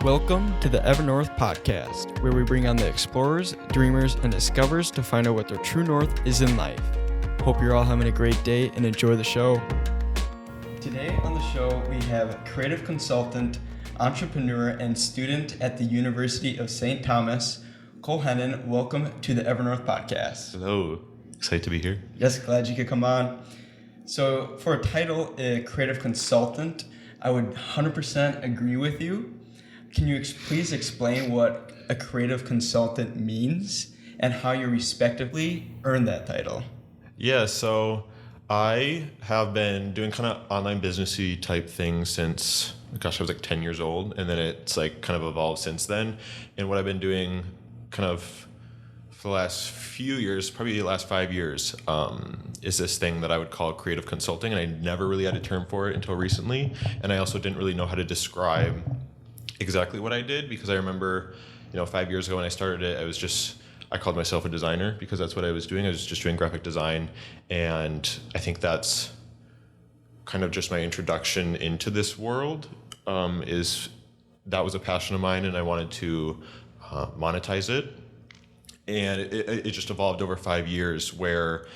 Welcome to the Truenorth podcast, where we bring on the explorers, dreamers, and discoverers to find out what their true north is in life. Hope you're all having a great day and enjoy the show. Today on the show, we have creative consultant, entrepreneur, and student at the University of St. Thomas, Cole Hennen. Welcome to the Truenorth podcast. Hello. Excited to be here. Yes, glad you could come on. So for a title, a creative consultant, I would 100% agree with you. Can you please explain what a creative consultant means and how you respectively earn that title? Yeah, so I have been doing kind of online businessy type things since, I was like 10 years old, and then it's like kind of evolved since then. And what I've been doing kind of for the last few years, probably the last 5 years, is this thing that I would call creative consulting, and I never really had a term for it until recently. And I also didn't really know how to describe exactly what I did, because I remember, 5 years ago when I started it, I called myself a designer because that's what I was doing. I was just doing graphic design, and I think that's kind of just my introduction into this world. That was a passion of mine, and I wanted to monetize it. And it just evolved over 5 years where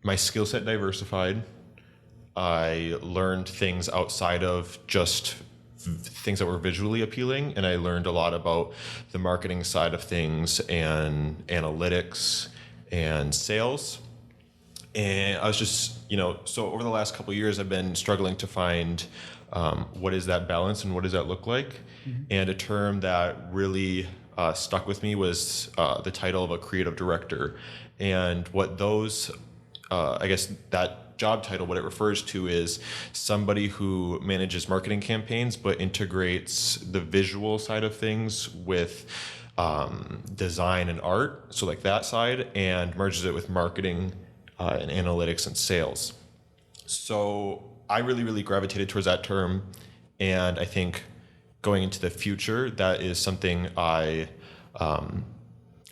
my skill set diversified. I learned things outside of just things that were visually appealing, and I learned a lot about the marketing side of things and analytics and sales. And I was just, so over the last couple of years, I've been struggling to find what is that balance and what does that look like. Mm-hmm. And a term that really stuck with me was the title of a creative director. And what those, that job title, what it refers to is somebody who manages marketing campaigns but integrates the visual side of things with design and art, so like that side, and merges it with marketing and analytics and sales. So I really, really gravitated towards that term, and I think going into the future, that is something I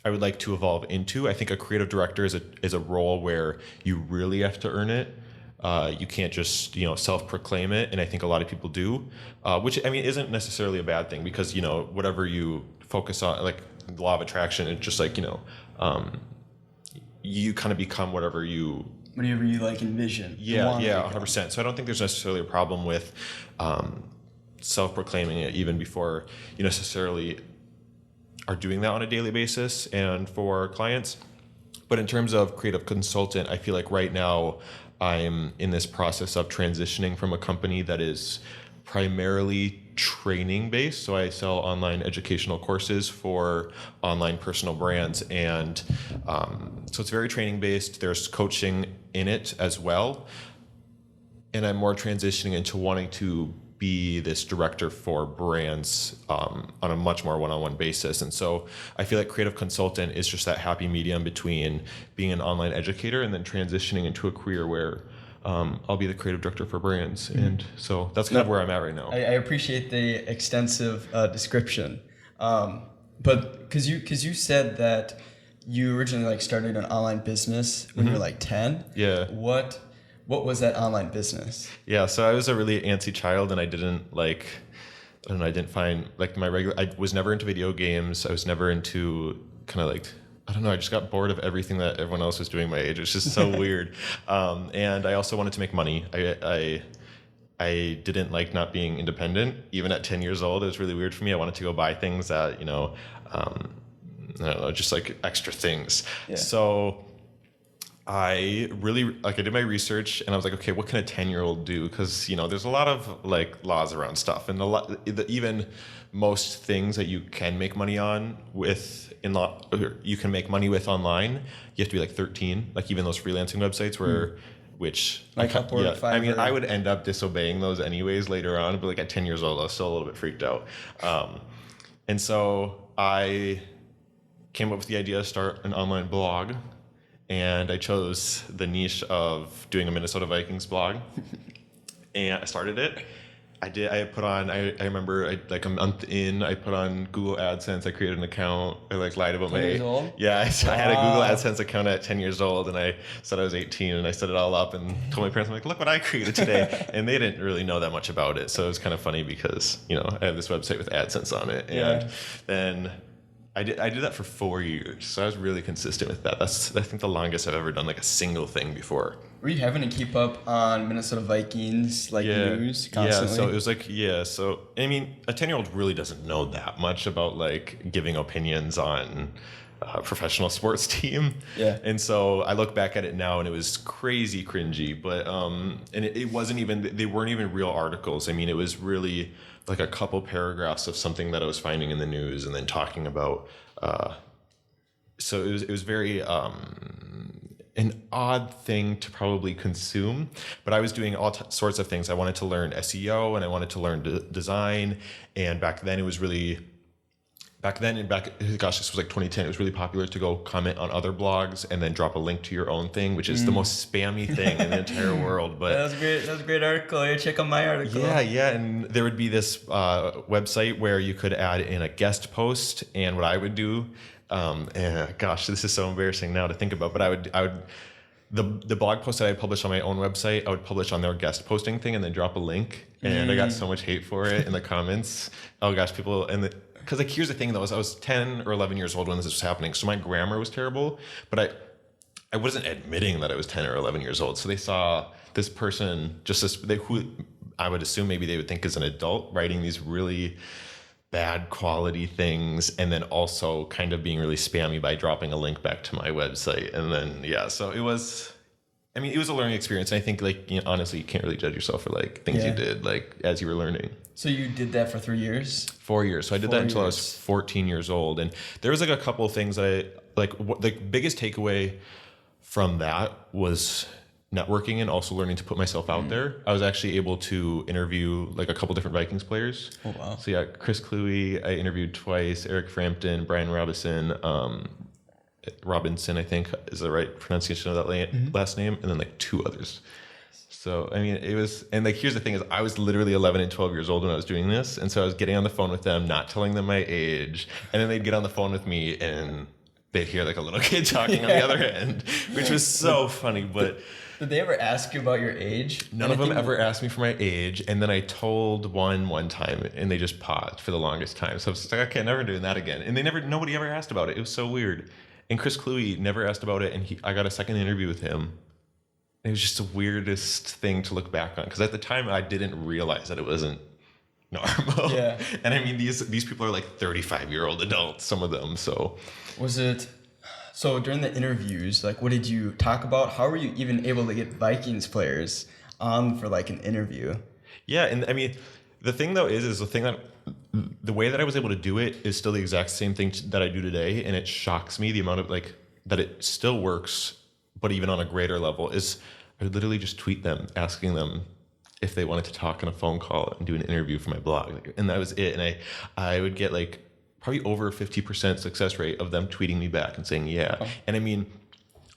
would like to evolve into. I think a creative director is a role where you really have to earn it. You can't just self-proclaim it, and I think a lot of people do, which isn't necessarily a bad thing, because whatever you focus on, like the law of attraction, it's just like you kind of become whatever you like envision. Yeah, 100%. So I don't think there's necessarily a problem with self-proclaiming it, even before you necessarily are doing that on a daily basis and for clients. But in terms of creative consultant, I feel like right now I'm in this process of transitioning from a company that is primarily training based. So I sell online educational courses for online personal brands. And so it's very training based. There's coaching in it as well. And I'm more transitioning into wanting to be this director for brands on a much more one-on-one basis. And so I feel like creative consultant is just that happy medium between being an online educator and then transitioning into a career where I'll be the creative director for brands. Mm-hmm. And so that's kind of where I'm at right now. I appreciate the extensive description. But because you said that you originally started an online business when you were 10. Yeah. What was that online business? Yeah, so I was a really antsy child, and I didn't find I was never into video games. I was never into I just got bored of everything that everyone else was doing my age. It was just so weird. And I also wanted to make money. I didn't like not being independent. Even at 10 years old, it was really weird for me. I wanted to go buy things that, I don't know, just like extra things. Yeah. So I really I did my research, and I was like, okay, what can a 10-year-old do? Because there's a lot of laws around stuff, and even most things that you can make money on you can make money with online. You have to be 13. Even those freelancing websites which Upwork, Fiverr. I would end up disobeying those anyways later on. But at 10 years old, I was still a little bit freaked out, and so I came up with the idea to start an online blog. And I chose the niche of doing a Minnesota Vikings blog, and I started it. I did. I put on. I remember. Like a month in, I put on Google AdSense. I created an account. I like lied about 10 my years old? Yeah. I had a Google Wow. AdSense account at 10 years old, and I said I was 18, and I set it all up and told my parents, I'm like, look what I created today, and they didn't really know that much about it. So it was kind of funny because I have this website with AdSense on it, and then. I did that for 4 years, so I was really consistent with that. That's I think the longest I've ever done like a single thing before. Were you having to keep up on Minnesota Vikings news constantly? So it was like so I mean, a 10-year-old really doesn't know that much about like giving opinions on a professional sports team. Yeah. And so I look back at it now, and it was crazy cringy, but and it wasn't even, they weren't even real articles. I mean, it was really like a couple paragraphs of something that I was finding in the news, and then talking about. So it was very an odd thing to probably consume, but I was doing all sorts of things. I wanted to learn SEO, and I wanted to learn design, and back then it was really. Gosh, this was like 2010. It was really popular to go comment on other blogs and then drop a link to your own thing, which is the most spammy thing in the entire world. But that was great. That was a great article. You check out my article. Yeah. And there would be this website where you could add in a guest post, and what I would do, and gosh, this is so embarrassing now to think about, but I would. The blog post that I published on my own website, I would publish on their guest posting thing and then drop a link. And I got so much hate for it in the comments. Oh gosh, people because like here's the thing though, is I was 10 or 11 years old when this was happening, so my grammar was terrible, but I wasn't admitting that I was 10 or 11 years old. So they saw this person, who I would assume maybe they would think is an adult, writing these really bad quality things, and then also kind of being really spammy by dropping a link back to my website. And then so it was a learning experience. And I think honestly, you can't really judge yourself for like things you did like as you were learning. So you did that for 3 years? 4 years. So I did that until I was 14 years old. And there was like a couple of things that I like. The biggest takeaway from that was networking and also learning to put myself out there. I was actually able to interview like a couple different Vikings players. Oh wow! So Chris Cluey, I interviewed twice. Eric Frampton, Brian Robinson, I think is the right pronunciation of that last name, and then like 2 others. So, I mean, it was, and like, here's the thing is I was literally 11 and 12 years old when I was doing this. And so I was getting on the phone with them, not telling them my age. And then they'd get on the phone with me and they'd hear like a little kid talking on the other end, which was so funny. But did they ever ask you about your age? None of them ever asked me for my age. And then I told one time and they just paused for the longest time. So I was like, okay, never doing that again. And nobody ever asked about it. It was so weird. And Chris Cluey never asked about it. And I got a second interview with him. It was just the weirdest thing to look back on, because at the time I didn't realize that it wasn't normal. Yeah. And I mean, these people are like 35-year-old adults, some of them. So so during the interviews, like what did you talk about? How were you even able to get Vikings players on for like an interview? Yeah, and I mean, the thing though is the way that I was able to do it is still the exact same thing that I do today, and it shocks me the amount of like that it still works, but even on a greater level is I would literally just tweet them, asking them if they wanted to talk on a phone call and do an interview for my blog. And that was it. And I would get like probably over 50% success rate of them tweeting me back and saying, yeah. Oh. And I mean,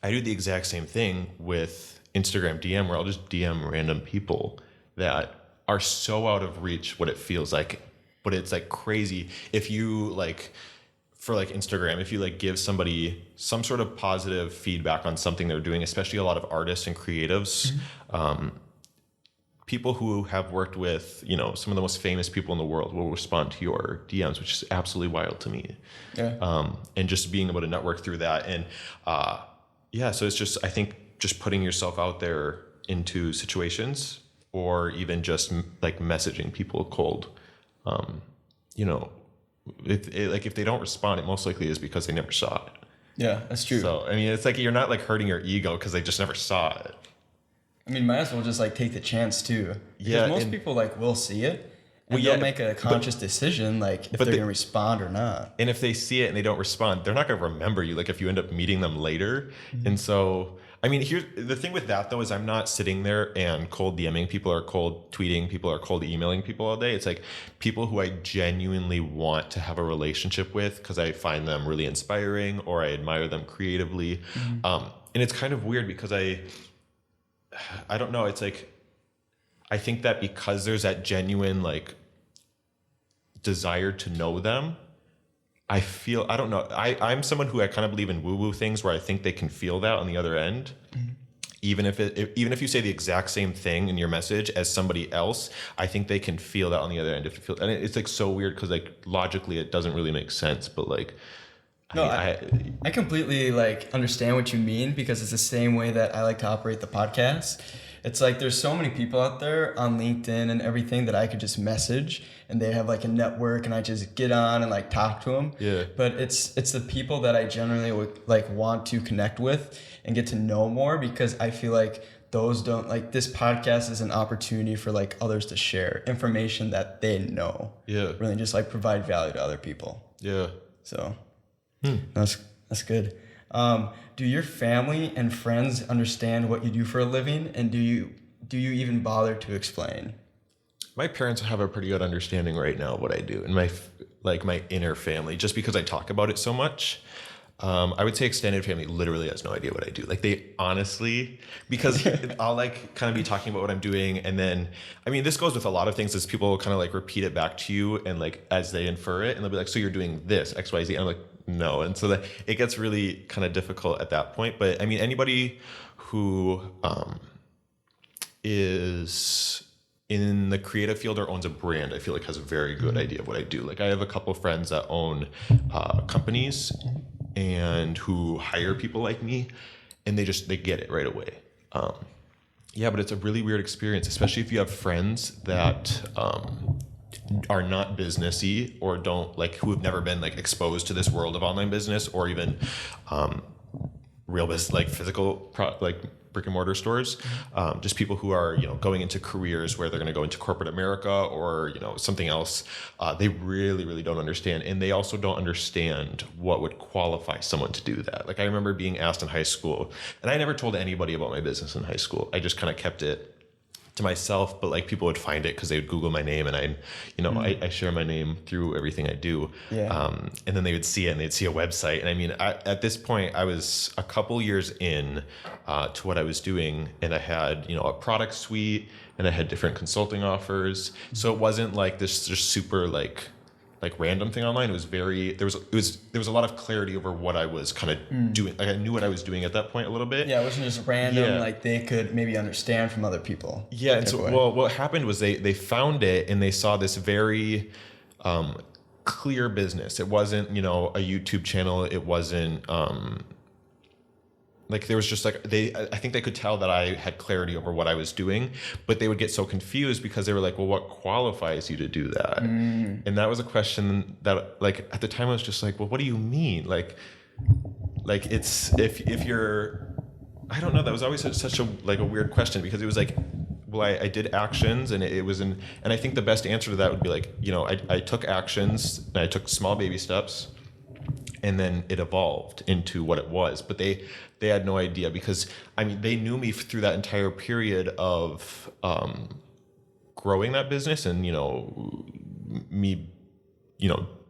I do the exact same thing with Instagram DM, where I'll just DM random people that are so out of reach what it feels like, but it's like crazy. If you like, for like Instagram, if you like give somebody some sort of positive feedback on something they're doing, especially a lot of artists and creatives, people who have worked with, some of the most famous people in the world will respond to your DMs, which is absolutely wild to me. Yeah. And just being able to network through that. And so it's just, I think just putting yourself out there into situations, or even just like messaging people cold, if they don't respond, it most likely is because they never saw it. Yeah, that's true. So, I mean, it's like you're not like hurting your ego because they just never saw it. I mean, might as well just like take the chance too. Because most people like will see it and they'll make a conscious decision like if they're going to respond or not. And if they see it and they don't respond, they're not going to remember you, like if you end up meeting them later. Mm-hmm. And so, I mean, here's the thing with that though, is I'm not sitting there and cold DMing people or cold tweeting people or cold emailing people all day. It's like people who I genuinely want to have a relationship with because I find them really inspiring or I admire them creatively. Mm-hmm. And it's kind of weird because I don't know. It's like I think that because there's that genuine like desire to know them, I don't know. I'm someone who I kind of believe in woo-woo things where I think they can feel that on the other end. Mm-hmm. Even if you say the exact same thing in your message as somebody else, I think they can feel that on the other end. And it's like so weird because like logically it doesn't really make sense, but like no, I completely like understand what you mean, because it's the same way that I like to operate the podcast. It's like there's so many people out there on LinkedIn and everything that I could just message, and they have like a network, and I just get on and like talk to them. Yeah. But it's the people that I generally would like want to connect with and get to know more, because I feel like those don't like this podcast is an opportunity for like others to share information that they know. Yeah. Really just like provide value to other people. Yeah. So that's good. Do your family and friends understand what you do for a living, and do you even bother to explain? My parents have a pretty good understanding right now of what I do, and my inner family, just because I talk about it so much. I would say extended family literally has no idea what I do. Like they honestly, because I'll like kind of be talking about what I'm doing. And then, I mean, this goes with a lot of things, is people kind of like repeat it back to you and like, as they infer it, and they'll be like, so you're doing this X, Y, Z. And I'm like, no. And so that it gets really kind of difficult at that point. But I mean, anybody who, is in the creative field or owns a brand, I feel like has a very good idea of what I do. Like I have a couple of friends that own companies and who hire people like me, and they get it right away. Yeah, but it's a really weird experience, especially if you have friends that are not businessy or don't like, who have never been like exposed to this world of online business or even real business, like physical like brick and mortar stores, just people who are, going into careers where they're going to go into corporate America or, something else. They really, really don't understand. And they also don't understand what would qualify someone to do that. Like I remember being asked in high school, and I never told anybody about my business in high school. I just kind of kept it to myself, but like people would find it because they would Google my name, and I share my name through everything I do. Yeah. And then they would see it, and they'd see a website. And I mean, at this point, I was a couple years in to what I was doing, and I had a product suite, and I had different consulting offers. So it wasn't like this just super like random thing online. It was there was a lot of clarity over what I was kind of doing. Like I knew what I was doing at that point a little bit. Yeah, it wasn't just random. Yeah. Like they could maybe understand from other people. Yeah, and so what happened was they found it, and they saw this very clear business. It wasn't a YouTube channel. It wasn't like there was just like I think they could tell that I had clarity over what I was doing, but they would get so confused because they were like, well, what qualifies you to do that? And that was a question that like at the time I was just like, well, what do you mean? Like it's if you're, I don't know. That was always such a weird question, because it was like, well, I did actions, and it was and I think the best answer to that would be like, I took actions and I took small baby steps, and then it evolved into what it was. But they had no idea, because I mean, they knew me through that entire period of growing that business and me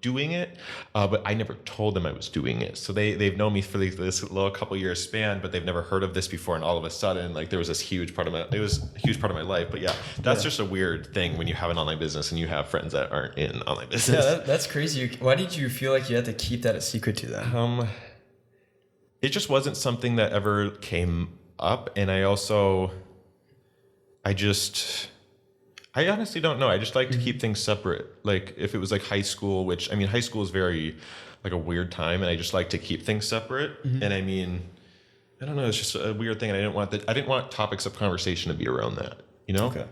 doing it, but I never told them I was doing it. So they've known me for this little couple years span, but they've never heard of this before. And all of a sudden, like, there was this huge part of my life. But yeah, that's just a weird thing when you have an online business and you have friends that aren't in online business. Yeah, that's crazy. Why did you feel like you had to keep that a secret to them? It just wasn't something that ever came up. And I honestly don't know. I just like to keep things separate. Like if it was like high school, which I mean, high school is very like a weird time, and I just like to keep things separate. And I mean, I don't know. It's just a weird thing, and I didn't want topics of conversation to be around that. Okay.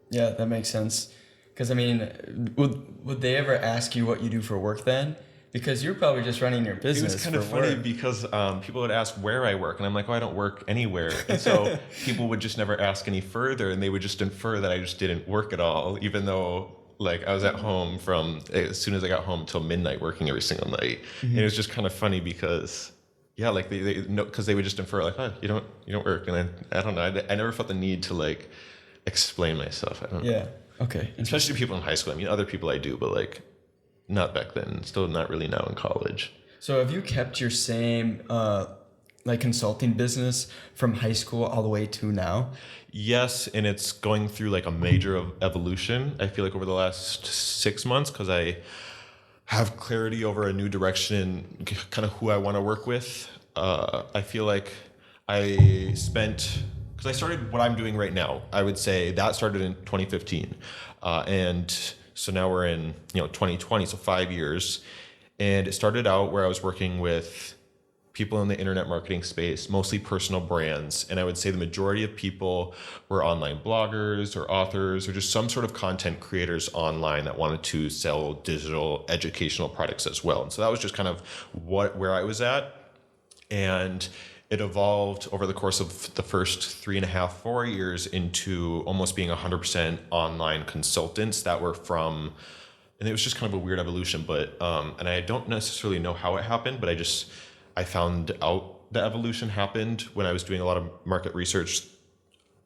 Yeah, that makes sense. Because I mean, would they ever ask you what you do for work then? Because you're probably just running your business. It was kind of funny because people would ask where I work, and I'm like, I don't work anywhere. And so people would just never ask any further, and they would just infer that I just didn't work at all, even though like I was at home from as soon as I got home till midnight working every single night. And it was just kind of funny because like they know, because they would just infer like, oh, you don't work, and I don't know. I never felt the need to like explain myself. I don't know. Yeah. Okay. Especially people in high school. I mean, other people I do, but like. Not back then. Still not really now in college. So have you kept your same like consulting business from high school all the way to now? Yes, and it's going through like a major evolution. I feel like over the last 6 months, because I have clarity over a new direction and kind of who I want to work with. I feel like because I started what I'm doing right now, I would say that started in 2015. And so now we're in, 2020, so 5 years. And it started out where I was working with people in the internet marketing space, mostly personal brands. And I would say the majority of people were online bloggers or authors or just some sort of content creators online that wanted to sell digital educational products as well. And so that was just kind of where I was at. And it evolved over the course of the first 3.5, 4 years into almost being 100% online consultants that were from, and it was just kind of a weird evolution, but, and I don't necessarily know how it happened, but I found out the evolution happened when I was doing a lot of market research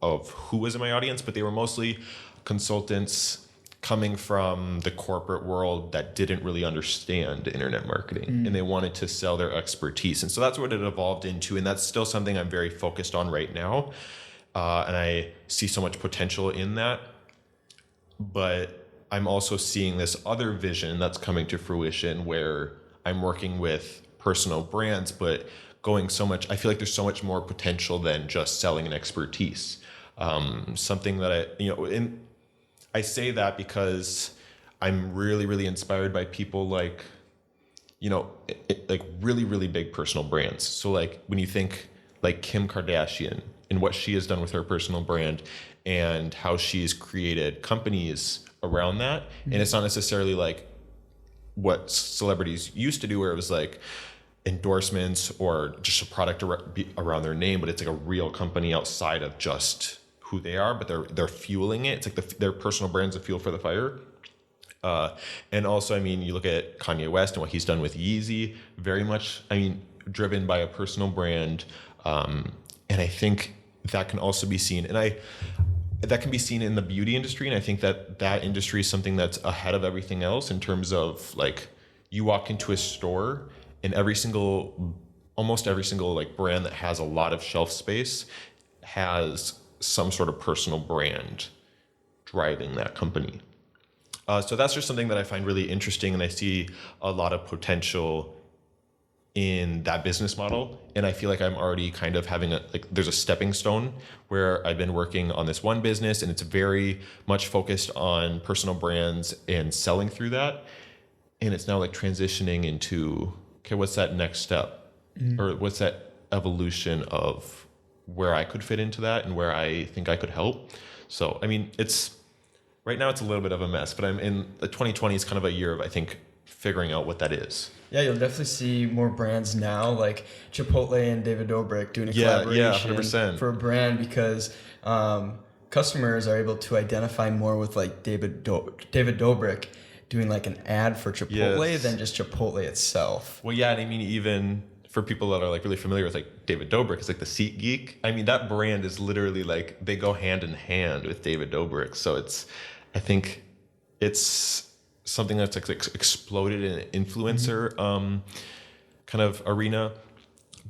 of who was in my audience, but they were mostly consultants coming from the corporate world that didn't really understand internet marketing and they wanted to sell their expertise. And so that's what it evolved into. And that's still something I'm very focused on right now. And I see so much potential in that. But I'm also seeing this other vision that's coming to fruition where I'm working with personal brands, but I feel like there's so much more potential than just selling an expertise. Something that I say that because I'm really, really inspired by people like, like really, really big personal brands. So like when you think like Kim Kardashian and what she has done with her personal brand and how she's created companies around that. And it's not necessarily like what celebrities used to do where it was like endorsements or just a product around their name, but it's like a real company outside of just who they are, but they're fueling it. It's like their personal brand's a fuel for the fire. And also, you look at Kanye West and what he's done with Yeezy, very much, driven by a personal brand. And I think that can also be seen, that can be seen in the beauty industry. And I think that industry is something that's ahead of everything else in terms of like, you walk into a store and almost every single like brand that has a lot of shelf space has some sort of personal brand driving that company. So that's just something that I find really interesting, and I see a lot of potential in that business model. And I feel like I'm already kind of having there's a stepping stone where I've been working on this one business and it's very much focused on personal brands and selling through that. And it's now like transitioning into, okay, what's that next step? Or what's that evolution of where I could fit into that and where I think I could help. So, right now it's a little bit of a mess, but I'm in the 2020 is kind of a year of, I think, figuring out what that is. Yeah, you'll definitely see more brands now, like Chipotle and David Dobrik doing a collaboration 100%. for a brand because customers are able to identify more with like David Dobrik doing like an ad for Chipotle than just Chipotle itself. Well, yeah, and even for people that are like really familiar with like David Dobrik, it's like the Seat Geek. That brand is literally like they go hand in hand with David Dobrik. So I think it's something that's like exploded in an influencer kind of arena.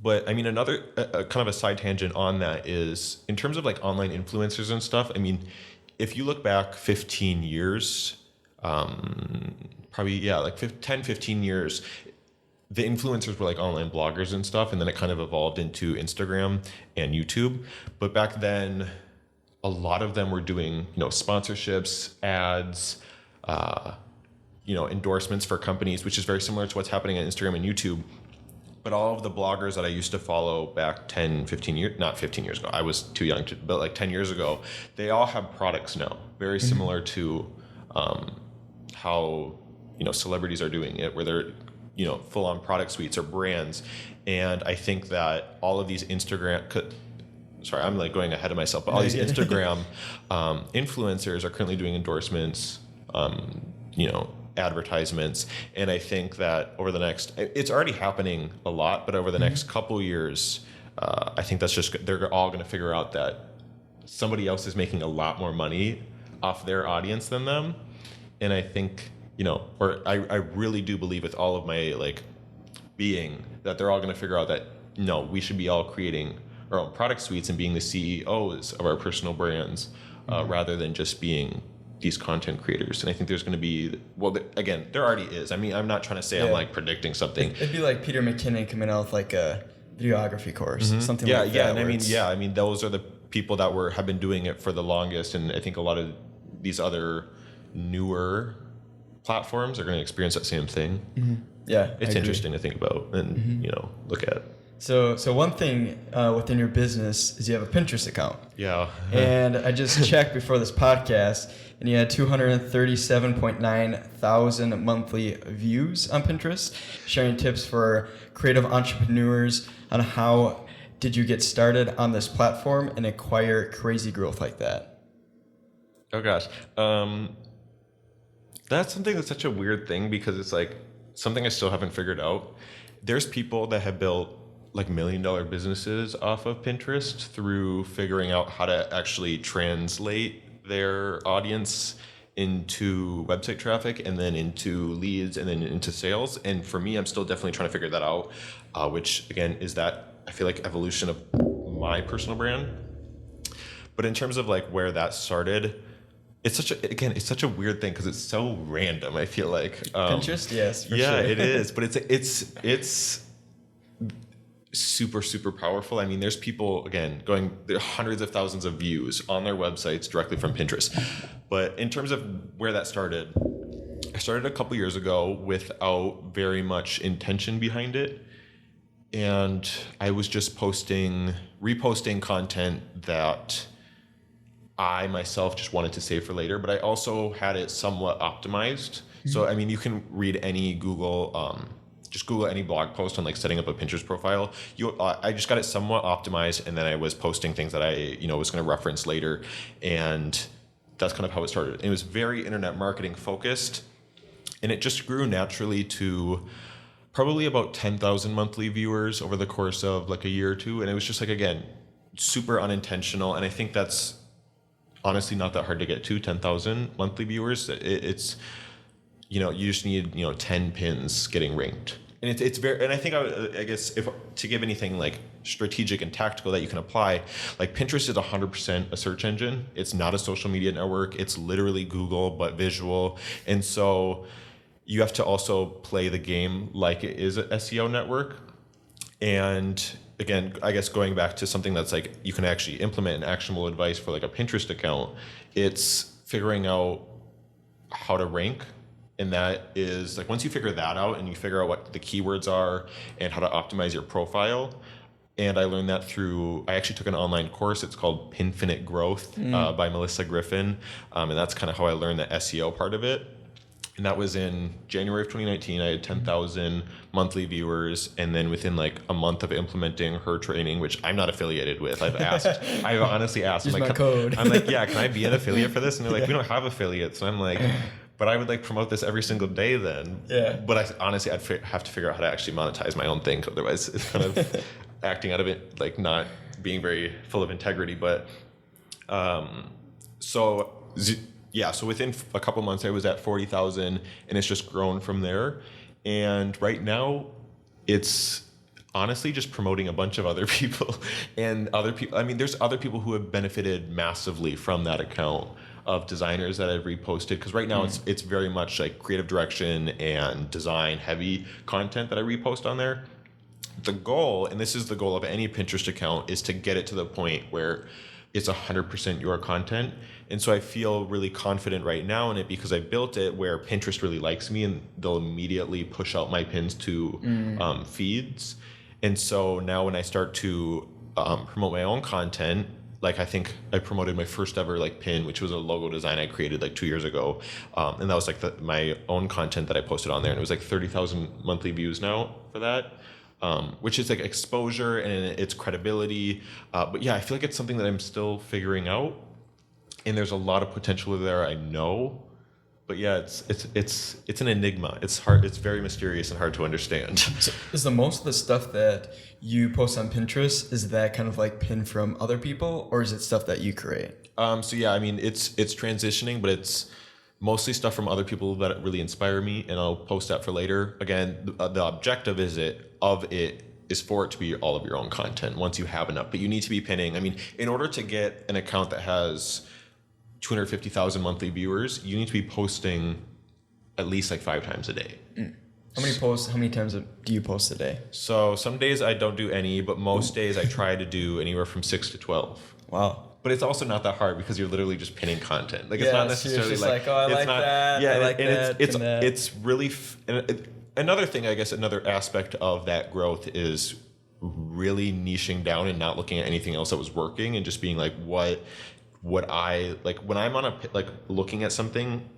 But another kind of a side tangent on that is in terms of like online influencers and stuff. If you look back 15 years, probably, like 10, 15 years, the influencers were like online bloggers and stuff. And then it kind of evolved into Instagram and YouTube. But back then, a lot of them were doing, sponsorships, ads, endorsements for companies, which is very similar to what's happening on Instagram and YouTube. But all of the bloggers that I used to follow back 10, 15 years, not 15 years ago, I was too young to, but like 10 years ago, they all have products now, very similar to how, celebrities are doing it, where they're, full on product suites or brands. And I think that all of these I'm like going ahead of myself, but all these Instagram influencers are currently doing endorsements, advertisements. And I think that it's already happening a lot, but over the next couple years, I think they're all going to figure out that somebody else is making a lot more money off their audience than them. And I think, I really do believe with all of my like being that they're all going to figure out that, no, we should be all creating our own product suites and being the CEOs of our personal brands rather than just being these content creators. And I think there's going to be, again, there already is. I mean, I'm not trying to say I'm like predicting something. It'd be like Peter McKinnon coming out with like a videography course, something like that. Yeah, and I mean, those are the people that have been doing it for the longest. And I think a lot of these other newer platforms are going to experience that same thing. Yeah, it's interesting to think about and look at. So one thing within your business is you have a Pinterest account. Yeah. And I just checked before this podcast, and you had 237.9 thousand monthly views on Pinterest, sharing tips for creative entrepreneurs on how did you get started on this platform and acquire crazy growth like that. Oh gosh. That's something that's such a weird thing because it's like something I still haven't figured out. There's people that have built like $1 million businesses off of Pinterest through figuring out how to actually translate their audience into website traffic and then into leads and then into sales. And for me, I'm still definitely trying to figure that out, which again is that I feel like evolution of my personal brand. But in terms of like where that started, it's such a weird thing because it's so random. I feel like Pinterest, yes, for yeah, sure. it is, but it's super, super powerful. I mean, there's people, again, there are hundreds of thousands of views on their websites directly from Pinterest. But in terms of where that started, I started a couple years ago without very much intention behind it. And I was just reposting content that I myself just wanted to save for later, but I also had it somewhat optimized. So, I mean, you can read any just Google any blog post on like setting up a Pinterest profile. I just got it somewhat optimized, and then I was posting things that I was going to reference later, and that's kind of how it started. It was very internet marketing focused, and it just grew naturally to probably about 10,000 monthly viewers over the course of like a year or two, and it was just like, again, super unintentional, and I think that's honestly not that hard to get to 10,000 monthly viewers. It's you just need 10 pins getting ranked, and it's very. And I think I guess if to give anything like strategic and tactical that you can apply, like Pinterest is 100% a search engine. It's not a social media network. It's literally Google but visual, and so you have to also play the game like it is an SEO network. And again, I guess going back to something that's like you can actually implement an actionable advice for like a Pinterest account, it's figuring out how to rank. And that is like once you figure that out and you figure out what the keywords are and how to optimize your profile. And I learned that I actually took an online course. It's called Pinfinite Growth by Melissa Griffin. And that's kind of how I learned the SEO part of it. And that was in January of 2019. I had 10,000 monthly viewers. And then within like a month of implementing her training, which I'm not affiliated with, I honestly asked. Use my code. I'm like, yeah, can I be an affiliate for this? And they're like, we don't have affiliates. And I'm like, but I would like promote this every single day then. Yeah. But I'd have to figure out how to actually monetize my own thing. Otherwise it's kind of acting out of it, like not being very full of integrity. But so within a couple months I was at 40,000 and it's just grown from there. And right now it's honestly just promoting a bunch of other people and other people. I mean, there's other people who have benefited massively from that account of designers that I've reposted. Because right now it's very much like creative direction and design heavy content that I repost on there. The goal, and this is the goal of any Pinterest account, is to get it to the point where it's 100% your content. And so I feel really confident right now in it because I built it where Pinterest really likes me and they'll immediately push out my pins to feeds. And so now when I start to promote my own content, like I think I promoted my first ever like pin, which was a logo design I created like 2 years ago. And that was like my own content that I posted on there. And it was like 30,000 monthly views now for that. Which is like exposure and it's credibility. But yeah, I feel like it's something that I'm still figuring out. And there's a lot of potential there, I know. But yeah, it's an enigma. It's hard. It's very mysterious and hard to understand. So is the most of the stuff that you post on Pinterest, is that kind of like pinned from other people, or is it stuff that you create? So yeah, I mean, it's transitioning, but it's mostly stuff from other people that really inspire me, and I'll post that for later. Again, the objective of it is for it to be all of your own content once you have enough. But you need to be pinning. I mean, in order to get an account that has 250,000 monthly viewers, you need to be posting at least like 5 times a day. How many times do you post a day? So some days I don't do any, but most days I try to do anywhere from 6 to 12. Wow. But it's also not that hard because you're literally just pinning content. Like, Yeah, it's not so necessarily it's like, oh, I it's like not, that. Yeah, I like and that. it's really another thing. I guess another aspect of that growth is really niching down and not looking at anything else that was working and just being like, what I like when I'm on looking at something,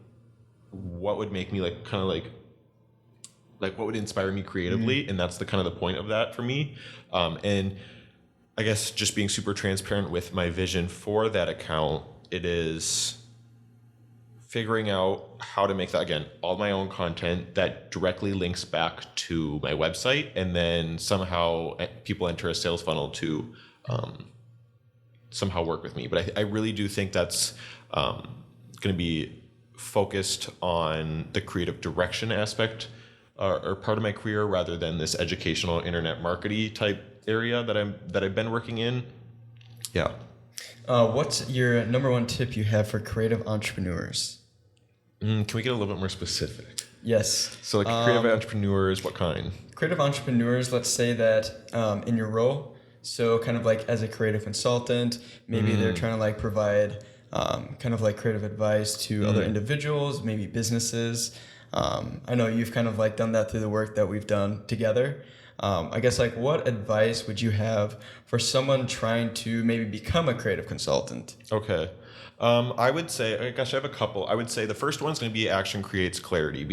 what would make me like kind of like what would inspire me creatively, and that's the kind of the point of that for me. And I guess just being super transparent with my vision for that account, it is figuring out how to make that, again, all my own content that directly links back to my website, and then somehow people enter a sales funnel to somehow work with me. But I really do think that's going to be focused on the creative direction aspect or part of my career, rather than this educational internet marketing type area that I've been working in. Yeah. What's your number one tip you have for creative entrepreneurs? Can we get a little bit more specific? Yes. So like creative entrepreneurs, what kind? Creative entrepreneurs, let's say that in your role, so kind of like as a creative consultant, maybe they're trying to like provide kind of like creative advice to other individuals, maybe businesses. I know you've kind of like done that through the work that we've done together. I guess like what advice would you have for someone trying to maybe become a creative consultant? Okay. I would say, gosh, I have a couple. I would say the first one's going to be action creates clarity,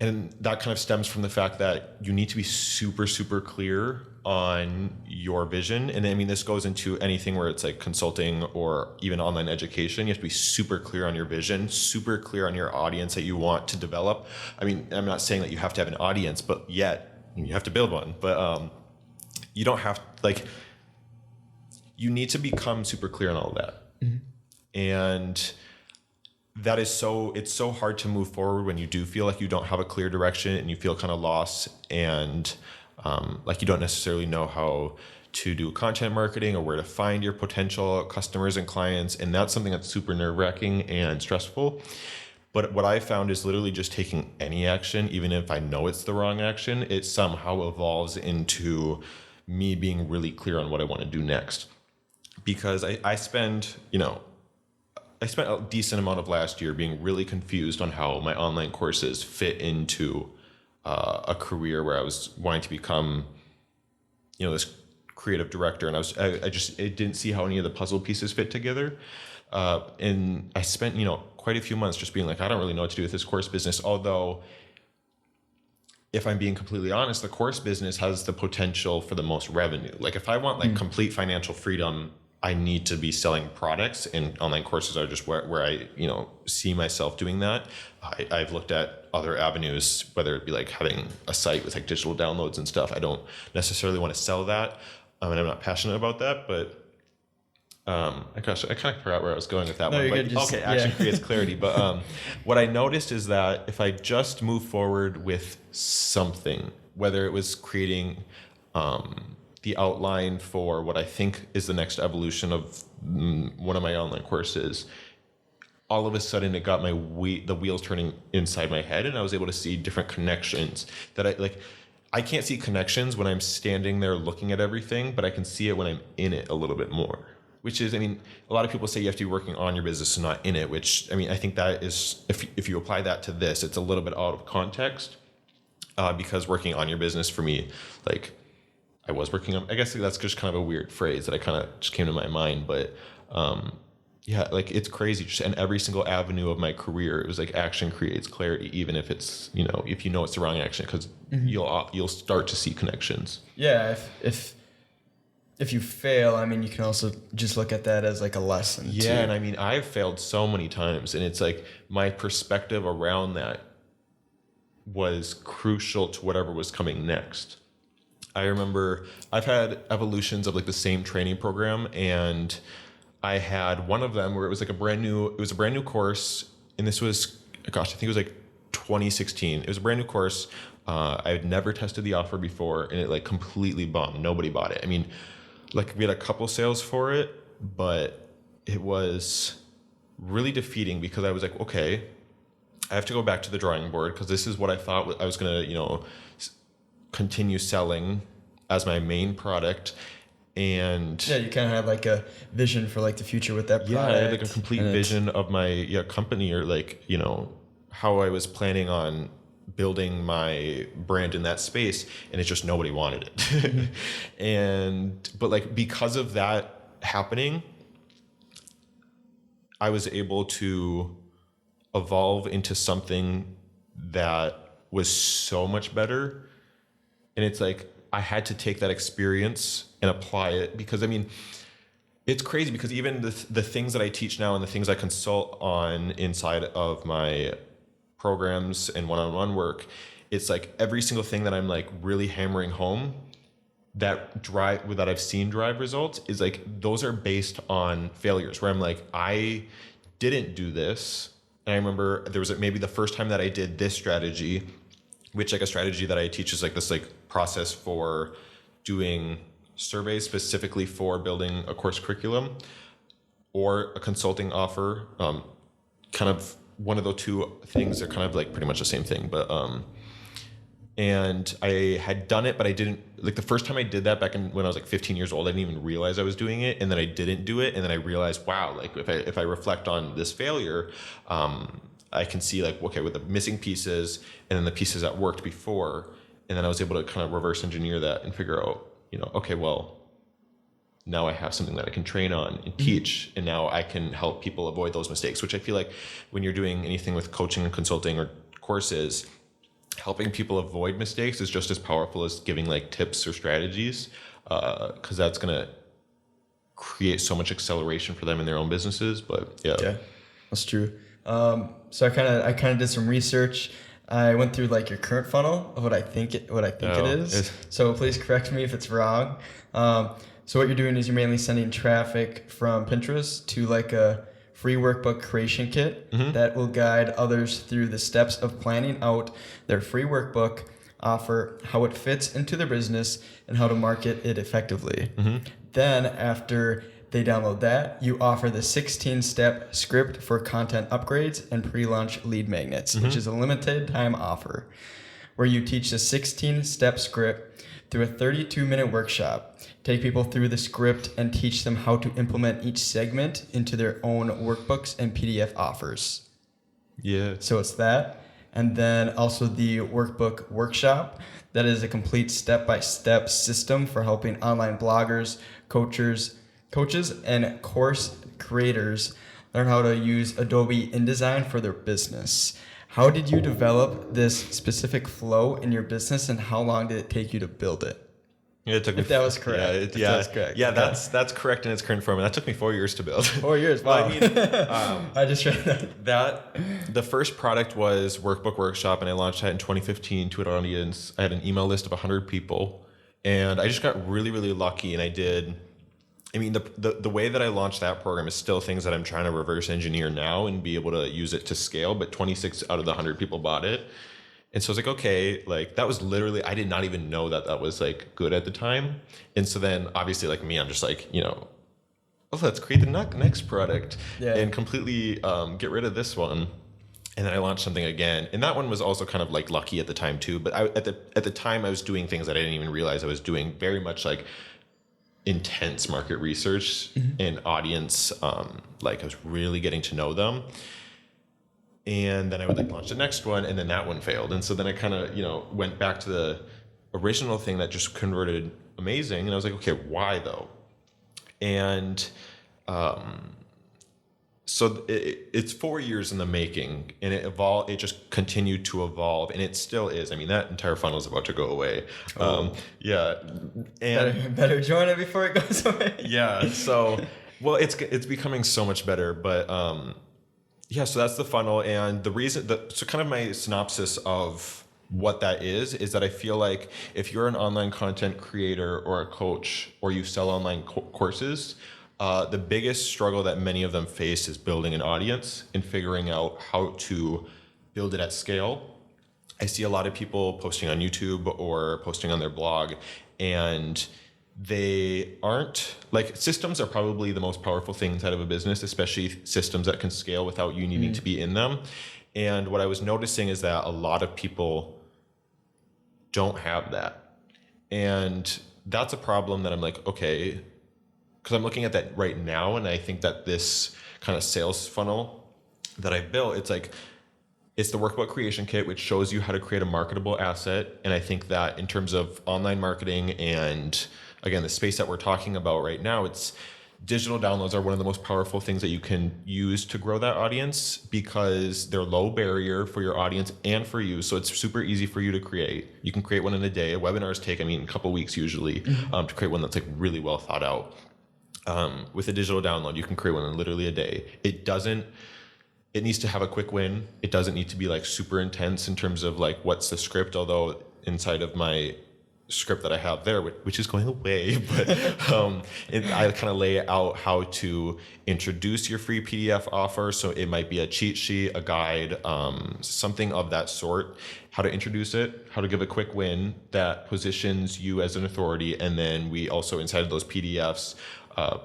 and that kind of stems from the fact that you need to be super, super clear on your vision. And I mean, this goes into anything where it's like consulting or even online education. You have to be super clear on your vision, super clear on your audience that you want to develop. I mean, I'm not saying that you have to have an audience, but yet you have to build one. But you don't have, like, you need to become super clear on all of that. And that is it's so hard to move forward when you do feel like you don't have a clear direction and you feel kind of lost, and like you don't necessarily know how to do content marketing or where to find your potential customers and clients. And that's something that's super nerve-wracking and stressful. But what I found is literally just taking any action, even if I know it's the wrong action, it somehow evolves into me being really clear on what I want to do next. Because I spent a decent amount of last year being really confused on how my online courses fit into a career where I was wanting to become, this creative director, and I didn't see how any of the puzzle pieces fit together. And I spent, quite a few months just being like, I don't really know what to do with this course business. Although, if I'm being completely honest, the course business has the potential for the most revenue. Like, if I want like complete financial freedom, I need to be selling products, and online courses are just where I, see myself doing that. I've looked at other avenues, whether it be like having a site with like digital downloads and stuff. I don't necessarily want to sell that. And I'm not passionate about that, but I kind of forgot where I was going with that one. But action creates clarity. But what I noticed is that if I just move forward with something, whether it was creating the outline for what I think is the next evolution of one of my online courses, all of a sudden it got the wheels turning inside my head, and I was able to see different connections that I can't see connections when I'm standing there looking at everything, but I can see it when I'm in it a little bit more. Which is, a lot of people say you have to be working on your business and not in it, which, I think that is, if you apply that to this, it's a little bit out of context, because working on your business for me, like, I was working on, I guess that's just kind of a weird phrase that I kind of just came to my mind, but it's crazy. Just in every single avenue of my career, it was like action creates clarity, even if it's, if it's the wrong action, because you'll start to see connections. Yeah, if you fail, you can also just look at that as like a lesson. Yeah, too. And I've failed so many times, and it's like my perspective around that was crucial to whatever was coming next. I remember I've had evolutions of like the same training program, and I had one of them where it was like a brand new course, and this was, I think it was like 2016. It was a brand new course. I had never tested the offer before, and it like completely bombed. Nobody bought it. I mean, like we had a couple sales for it, but it was really defeating because I was like, okay, I have to go back to the drawing board because this is what I thought I was going to, continue selling as my main product. And yeah, you kind of had like a vision for like the future with that product. Yeah, I had like a complete vision of my company, or like, how I was planning on building my brand in that space, and it's just nobody wanted it. But like because of that happening, I was able to evolve into something that was so much better. And it's like I had to take that experience and apply it, because I mean, it's crazy because even the things that I teach now and the things I consult on inside of my programs and one-on-one work, it's like every single thing that I'm like really hammering home that I've seen drive results is like those are based on failures where I'm like, I didn't do this. And I remember there was maybe the first time that I did this strategy, which like a strategy that I teach is like this like process for doing surveys specifically for building a course curriculum or a consulting offer. Kind of one of those two things are kind of like pretty much the same thing, but and I had done it, but I didn't, like the first time I did that back when I was like 15 years old, I didn't even realize I was doing it. And then I didn't do it. And then I realized, wow, like if I reflect on this failure, I can see like, okay, with the missing pieces and then the pieces that worked before. And then I was able to kind of reverse engineer that and figure out, okay, well, now I have something that I can train on and teach. And now I can help people avoid those mistakes, which I feel like when you're doing anything with coaching and consulting or courses, helping people avoid mistakes is just as powerful as giving like tips or strategies, because that's going to create so much acceleration for them in their own businesses. But yeah, that's true. So I kind of did some research. I went through like your current funnel of what I think it is. So please correct me if it's wrong. So what you're doing is you're mainly sending traffic from Pinterest to like a free workbook creation kit that will guide others through the steps of planning out their free workbook offer, how it fits into their business, and how to market it effectively. Then after they download that, you offer the 16-step script for content upgrades and pre-launch lead magnets, which is a limited time offer, where you teach the 16-step script through a 32-minute workshop. Take people through the script and teach them how to implement each segment into their own workbooks and PDF offers. Yeah. So it's that. And then also the workbook workshop. That is a complete step-by-step system for helping online bloggers, coaches, and course creators learn how to use Adobe InDesign for their business. How did you develop this specific flow in your business, and how long did it take you to build it? Yeah, it took me. If that was correct. Yeah, that was correct. Yeah, okay. That's correct in its current form. And that took me 4 years to build. 4 years. Wow. Well, I mean, I just read that. The first product was Workbook Workshop, and I launched that in 2015 to an audience. I had an email list of 100 people, and I just got really, really lucky. And I did. I mean, the way that I launched that program is still things that I'm trying to reverse engineer now and be able to use it to scale. But 26 out of the 100 people bought it. And so I was like, okay, like that was literally, I did not even know that was like good at the time. And so then obviously like me, I'm just like, let's create the next product and completely get rid of this one. And then I launched something again. And that one was also kind of like lucky at the time too. But at the time I was doing things that I didn't even realize I was doing, very much like intense market research and audience. Like I was really getting to know them. And then I would like launch the next one, and then that one failed. And so then I kind of, went back to the original thing that just converted amazing. And I was like, okay, why though? And so it's 4 years in the making, and it just continued to evolve, and it still is. I mean, that entire funnel is about to go away. Yeah. And better join it before it goes away. Yeah. So, well, it's becoming so much better, but, yeah, so that's the funnel, and the reason so kind of my synopsis of what that is that I feel like if you're an online content creator or a coach or you sell online courses, the biggest struggle that many of them face is building an audience and figuring out how to build it at scale. I see a lot of people posting on YouTube or posting on their blog, and they aren't like, systems are probably the most powerful things out of a business, especially systems that can scale without you needing to be in them. And what I was noticing is that a lot of people don't have that. And that's a problem that I'm like, okay, because I'm looking at that right now, and I think that this kind of sales funnel that I built, it's like, it's the workbook creation kit, which shows you how to create a marketable asset. And I think that in terms of online marketing and, again, the space that we're talking about right now, it's digital downloads are one of the most powerful things that you can use to grow that audience, because they're low barrier for your audience and for you. So it's super easy for you to create. You can create one in a day. Webinars take, a couple weeks usually to create one that's like really well thought out. With a digital download, you can create one in literally a day. It needs to have a quick win. It doesn't need to be like super intense in terms of like what's the script, although inside of my script that I have there, which is going away, but I kind of lay out how to introduce your free PDF offer. So it might be a cheat sheet, a guide, something of that sort, how to introduce it, how to give a quick win that positions you as an authority. And then we also, inside of those PDFs,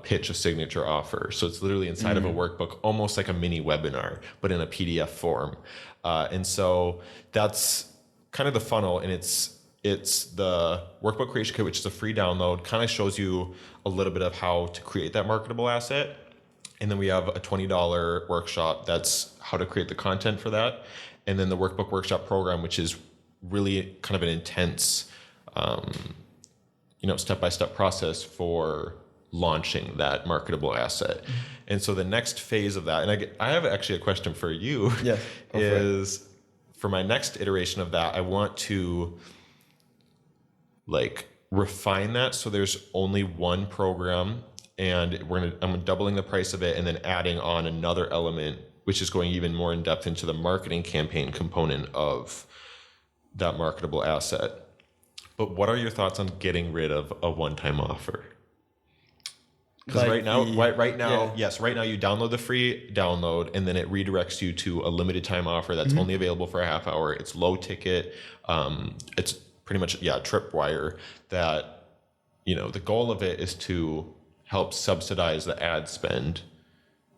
pitch a signature offer. So it's literally inside of a workbook, almost like a mini webinar, but in a PDF form. And so that's kind of the funnel, and it's the workbook creation kit, which is a free download, kind of shows you a little bit of how to create that marketable asset. And then we have a $20 workshop that's how to create the content for that. And then the workbook workshop program, which is really kind of an intense, step-by-step process for launching that marketable asset. And so the next phase of that, and I have actually a question for you, is for my next iteration of that, I want to like refine that so there's only one program, and I'm doubling the price of it and then adding on another element, which is going even more in depth into the marketing campaign component of that marketable asset. But what are your thoughts on getting rid of a one-time offer? Because right now, you download the free download, and then it redirects you to a limited time offer that's only available for a half hour. It's low ticket. It's pretty much, tripwire that, the goal of it is to help subsidize the ad spend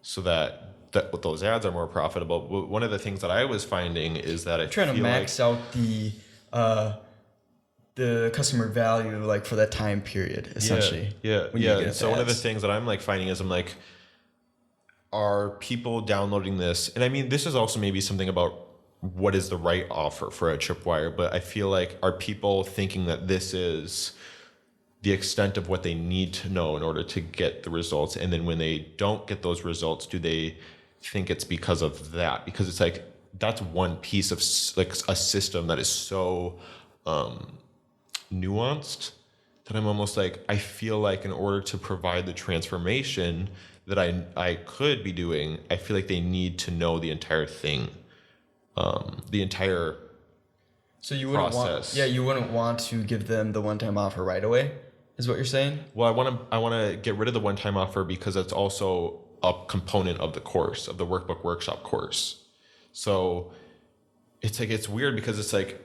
so that those ads are more profitable. But one of the things that I was finding is that I'm trying to max out the customer value, like for that time period, essentially. So one of the things that I'm like finding is I'm like, are people downloading this? And this is also maybe something about what is the right offer for a tripwire, but I feel like, are people thinking that this is the extent of what they need to know in order to get the results? And then when they don't get those results, do they think it's because of that? Because it's like, that's one piece of like a system that is so nuanced that I'm almost like, I feel like in order to provide the transformation that I could be doing, I feel like they need to know the entire thing, the entire So you wouldn't process. you wouldn't want to give them the one-time offer right away, is what you're saying? Well, I want to get rid of the one-time offer because it's also a component of the course, of the workbook workshop course. So it's like, it's weird because it's like,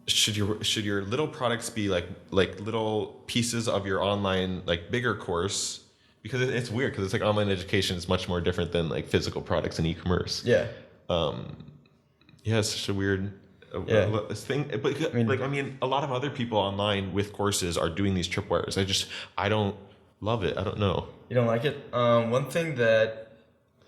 should your little products be like little pieces of your online, like bigger course? Because it's weird, because it's like online education is much more different than like physical products and e-commerce. It's such a weird thing. But a lot of other people online with courses are doing these tripwires. I don't love it. I don't know. You don't like it? One thing that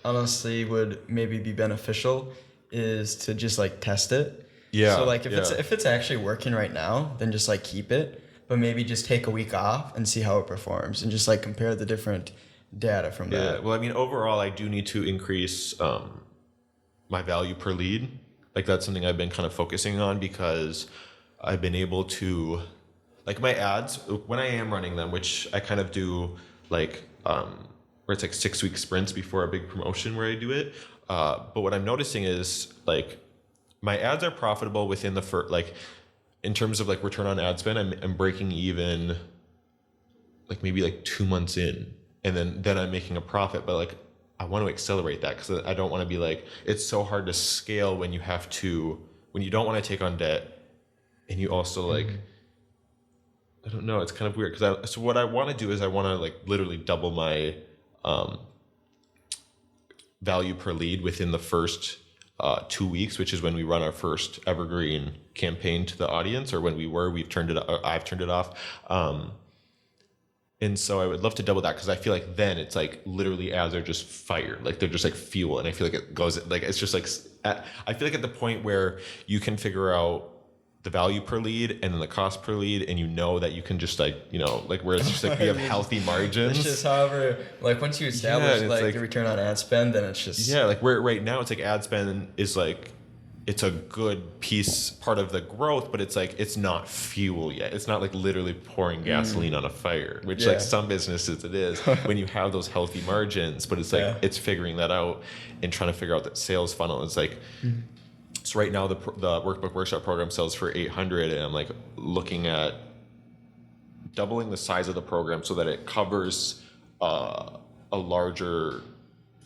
honestly would maybe be beneficial is to just like test it. So like if it's actually working right now, then just like keep it, but maybe just take a week off and see how it performs, and just like compare the different data from that. Well, overall, I do need to increase my value per lead. Like, that's something I've been kind of focusing on, because I've been able to, like, my ads, when I am running them, which I kind of do like where it's like 6-week sprints before a big promotion where I do it. But what I'm noticing is like, my ads are profitable within the first, like, in terms of like return on ad spend, I'm breaking even like maybe like 2 months in, and then I'm making a profit. But like, I want to accelerate that because I don't want to be like, it's so hard to scale when you don't want to take on debt, and you also like, I don't know, it's kind of weird so what I want to do is I want to like literally double my value per lead within the first 2 weeks, which is when we run our first evergreen campaign to the audience, or when I've turned it off. And so I would love to double that because I feel like then it's like literally ads are just fire. Like they're just like fuel. And I feel like it goes like, it's just like, I feel like at the point where you can figure out the value per lead and then the cost per lead, and you know that you can just like, you know, like where it's just like we have healthy margins. It's just however, like once you establish like the return on ad spend, then it's just. Yeah, like where right now it's like ad spend is like, it's a good part of the growth, but it's like, it's not fuel yet. It's not like literally pouring gasoline on a fire, which like some businesses it is when you have those healthy margins, but it's like, it's figuring that out and trying to figure out that sales funnel. It's like, so right now the workbook workshop program sells for $800, and I'm like looking at doubling the size of the program so that it covers a larger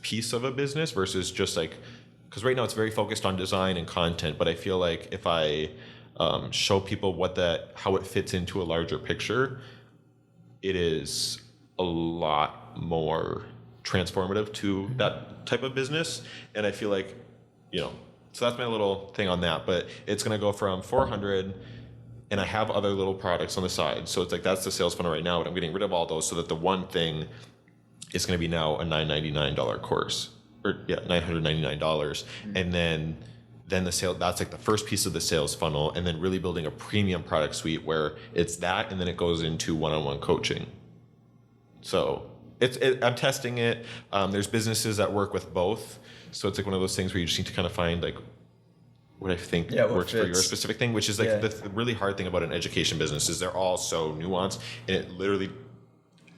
piece of a business versus just like, because right now it's very focused on design and content, but I feel like if I show people how it fits into a larger picture, it is a lot more transformative to that type of business. And I feel like, you know, so that's my little thing on that, but it's going to go from 400, and I have other little products on the side. So it's like, that's the sales funnel right now, but I'm getting rid of all those so that the one thing is going to be now a $999 course. $999, and then the sale, that's like the first piece of the sales funnel, and then really building a premium product suite where it's that, and then it goes into one-on-one coaching. So I'm testing it. There's businesses that work with both, so it's like one of those things where you just need to kind of find like what I think works for your specific thing, which is like the really hard thing about an education business is they're all so nuanced, and it literally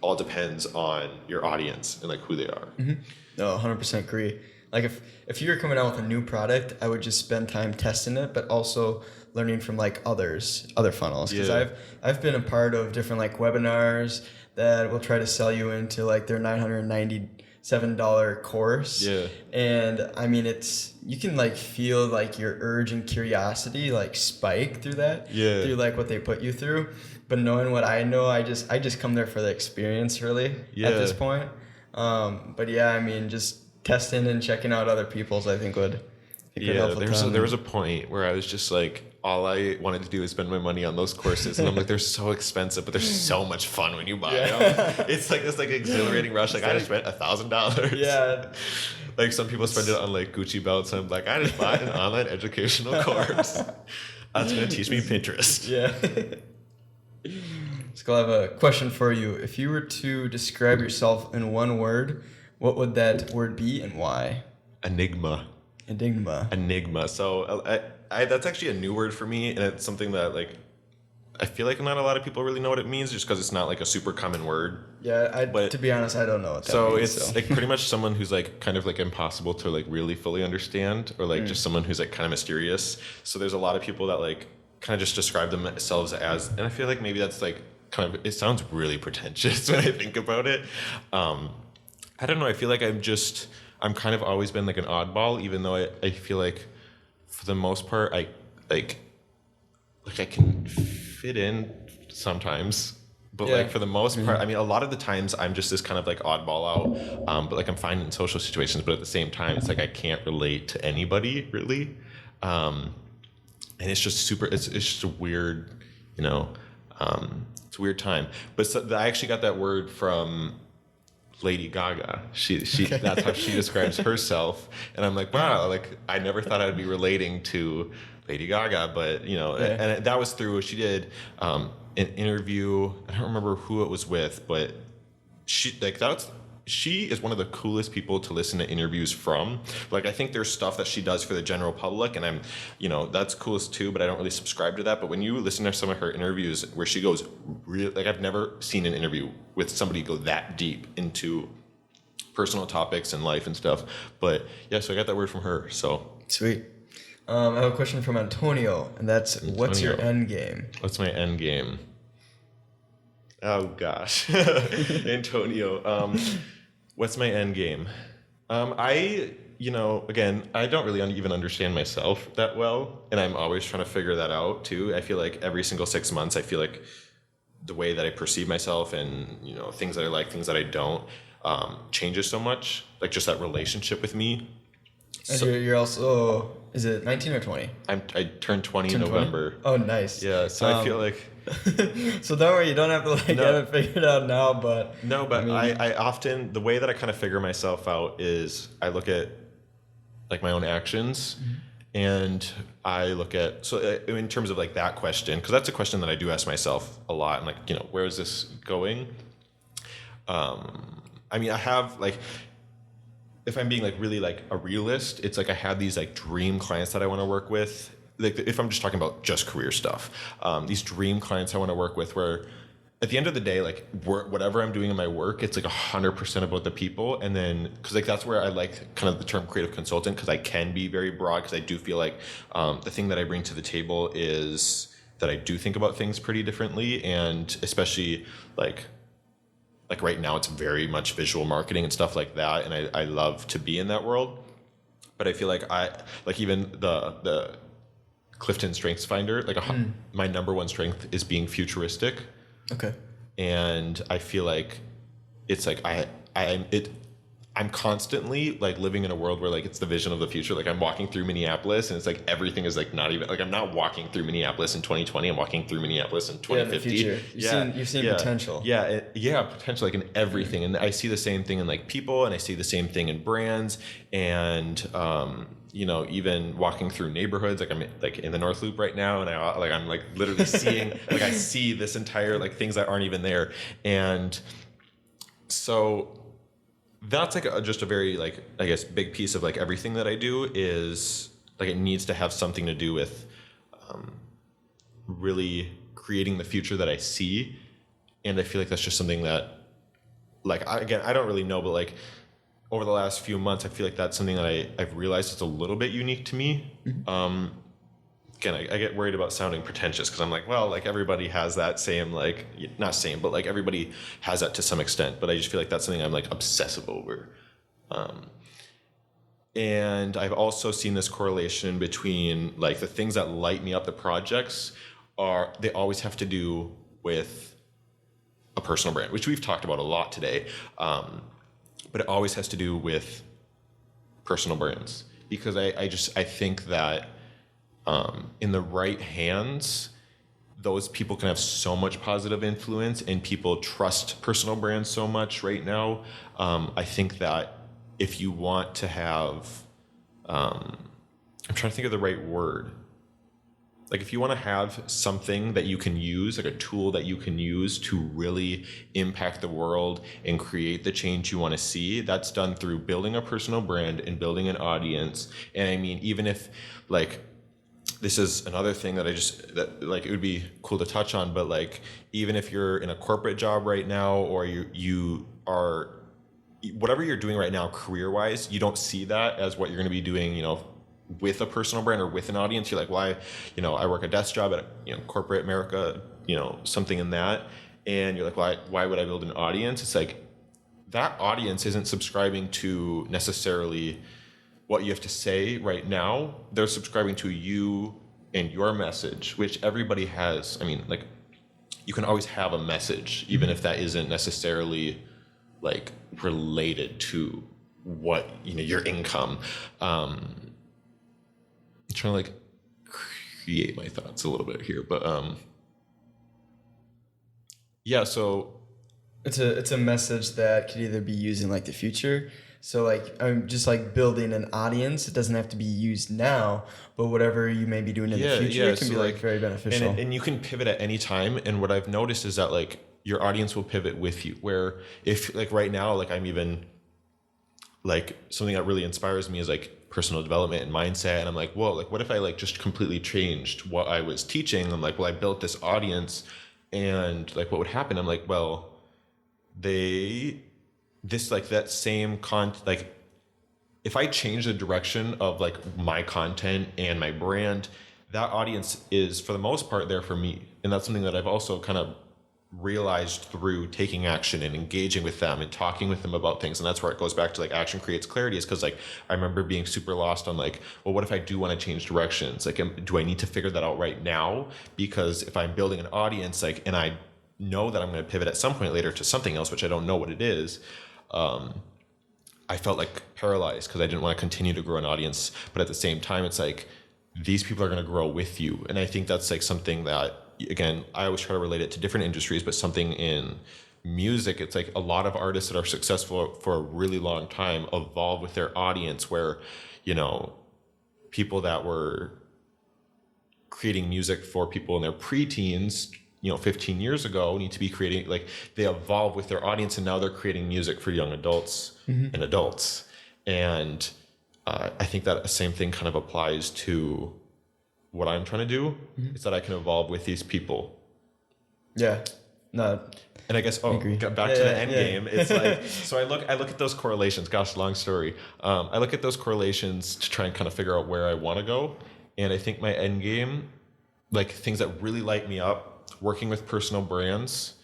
all depends on your audience and like who they are. No, 100% agree. Like if you were coming out with a new product, I would just spend time testing it, but also learning from like other funnels. Because I've been a part of different like webinars that will try to sell you into like their $997 course. Yeah. And I mean, you can like feel like your urge and curiosity like spike through that. Yeah. Through like what they put you through. But knowing what I know, I just come there for the experience really at this point. But yeah, I mean, just testing and checking out other people's, I think would help a ton. There was a point where I was just like, all I wanted to do is spend my money on those courses, and I'm like, they're so expensive, but they're so much fun when you buy them. It's like this like exhilarating rush. Like I just spent $1,000. Yeah. Like some people spend it on like Gucci belts, and I'm like, I just bought an online educational course. That's gonna teach me Pinterest. Yeah. So I have a question for you. If you were to describe yourself in one word, what would that word be and why? Enigma. So that's actually a new word for me, and it's something that like I feel like not a lot of people really know what it means, just because it's not like a super common word. Yeah, but to be honest, I don't know what that means. So it's like pretty much someone who's like kind of like impossible to like really fully understand, or like just someone who's like kind of mysterious. So there's a lot of people that like kind of just describe themselves as, and I feel like maybe that's like kind of, it sounds really pretentious when I think about it. I don't know. I feel like I'm kind of always been like an oddball, even though I feel like for the most part, I can fit in sometimes, but like for the most part, I mean, a lot of the times I'm just this kind of like oddball out, but like I'm fine in social situations, but at the same time, it's like I can't relate to anybody really. And it's just it's just a weird, you know, it's a weird time. But I actually got that word from Lady Gaga. She that's how she describes herself, and I'm like, wow, like I never thought I'd be relating to Lady Gaga, but you know, and that was through, she did an interview. I don't remember who it was with, but she is one of the coolest people to listen to interviews from. Like, I think there's stuff that she does for the general public, and I'm, you know, that's coolest too, but I don't really subscribe to that. But when you listen to some of her interviews where she goes really, like, I've never seen an interview with somebody go that deep into personal topics and life and stuff. But yeah, so I got that word from her. So sweet. I have a question from Antonio, and that's, what's your end game? What's my end game? Oh gosh. Antonio. What's my end game? Again, I don't really even understand myself that well, and I'm always trying to figure that out too. I feel like every single 6 months, I feel like the way that I perceive myself and, things that I like, things that I don't, changes so much. Like just that relationship with me. And you're also, is it 19 or 20? I turned 20 in November. 20? Oh, nice. Yeah, so I feel like... So don't worry, you don't have to get it figured out now, but... No, but I often, the way that I kind of figure myself out is I look at like my own actions, and I look at, so in terms of like that question, because that's a question that I do ask myself a lot. I'm like, where is this going? I have like, if I'm being like really like a realist, it's like I have these like dream clients that I want to work with. Like if I'm just talking about just career stuff, these dream clients I want to work with, where at the end of the day, like whatever I'm doing in my work, it's like 100% about the people. And then, cause like that's where I like kind of the term creative consultant, cause I can be very broad, cause I do feel like the thing that I bring to the table is that I do think about things pretty differently. And especially like right now it's very much visual marketing and stuff like that. And I love to be in that world. But I feel like even the Clifton Strengths Finder, my number one strength is being futuristic. Okay. And I feel like it's like I'm constantly like living in a world where like it's the vision of the future. Like I'm walking through Minneapolis and it's like everything is like not even like I'm not walking through Minneapolis in 2020. I'm walking through Minneapolis in 2050. Yeah, in the future. You've seen potential. Yeah, potential like in everything. And I see the same thing in like people, and I see the same thing in brands, and even walking through neighborhoods, like I'm like in the North Loop right now, and I'm like literally seeing like I see this entire like things that aren't even there. And so that's like just a very like, I guess, big piece of like everything that I do is like it needs to have something to do with really creating the future that I see. And I feel like that's just something that like I don't really know, but like over the last few months, I feel like that's something that I've realized is a little bit unique to me. Again, I get worried about sounding pretentious because I'm like, well, like everybody has that same, like, not same, but like everybody has that to some extent. But I just feel like that's something I'm like obsessive over. And I've also seen this correlation between like the things that light me up, the projects they always have to do with a personal brand, which we've talked about a lot today. But it always has to do with personal brands, because I think that in the right hands, those people can have so much positive influence, and people trust personal brands so much right now. I think that if you want to have, I'm trying to think of the right word. Like if you want to have something that you can use, like a tool that you can use to really impact the world and create the change you want to see, that's done through building a personal brand and building an audience. And I mean, even if like, this is another thing that that like it would be cool to touch on, but like even if you're in a corporate job right now, or you are, whatever you're doing right now career-wise, you don't see that as what you're going to be doing, with a personal brand or with an audience. You're like, why, I work a desk job at, corporate America, something in that. And you're like, why would I build an audience? It's like that audience isn't subscribing to necessarily what you have to say right now. They're subscribing to you and your message, which everybody has. I mean, like you can always have a message, even if that isn't necessarily like related to what, your income. I'm trying to like create my thoughts a little bit here, but so it's a message that could either be used in like the future. So like I'm just like building an audience. It doesn't have to be used now, but whatever you may be doing in the future can be like very beneficial. And you can pivot at any time. And what I've noticed is that like your audience will pivot with you. Where if like right now, like I'm even like something that really inspires me is like personal development and mindset. And I'm like, whoa, like what if I like just completely changed what I was teaching? I'm like, well, I built this audience, and like what would happen? I'm like, well, that same like if I change the direction of like my content and my brand, that audience is for the most part there for me. And that's something that I've also kind of realized through taking action and engaging with them and talking with them about things. And that's where it goes back to like action creates clarity, is because like I remember being super lost on like, well, what if I do want to change directions? Like, do I need to figure that out right now? Because if I'm building an audience, like, and I know that I'm going to pivot at some point later to something else, which I don't know what it is, I felt like paralyzed because I didn't want to continue to grow an audience. But at the same time, it's like, these people are going to grow with you. And I think that's like something that, again, I always try to relate it to different industries, but something in music, it's like a lot of artists that are successful for a really long time evolve with their audience, where, you know, people that were creating music for people in their preteens, you know, 15 years ago, need to be creating, like, they evolve with their audience, and now they're creating music for young adults and adults. And I think that the same thing kind of applies to what I'm trying to do, is that I can evolve with these people. Yeah. No. And I guess, back to the end game. It's like, so I look at those correlations. Gosh, long story. I look at those correlations to try and kind of figure out where I want to go. And I think my end game, like things that really light me up, working with personal brands,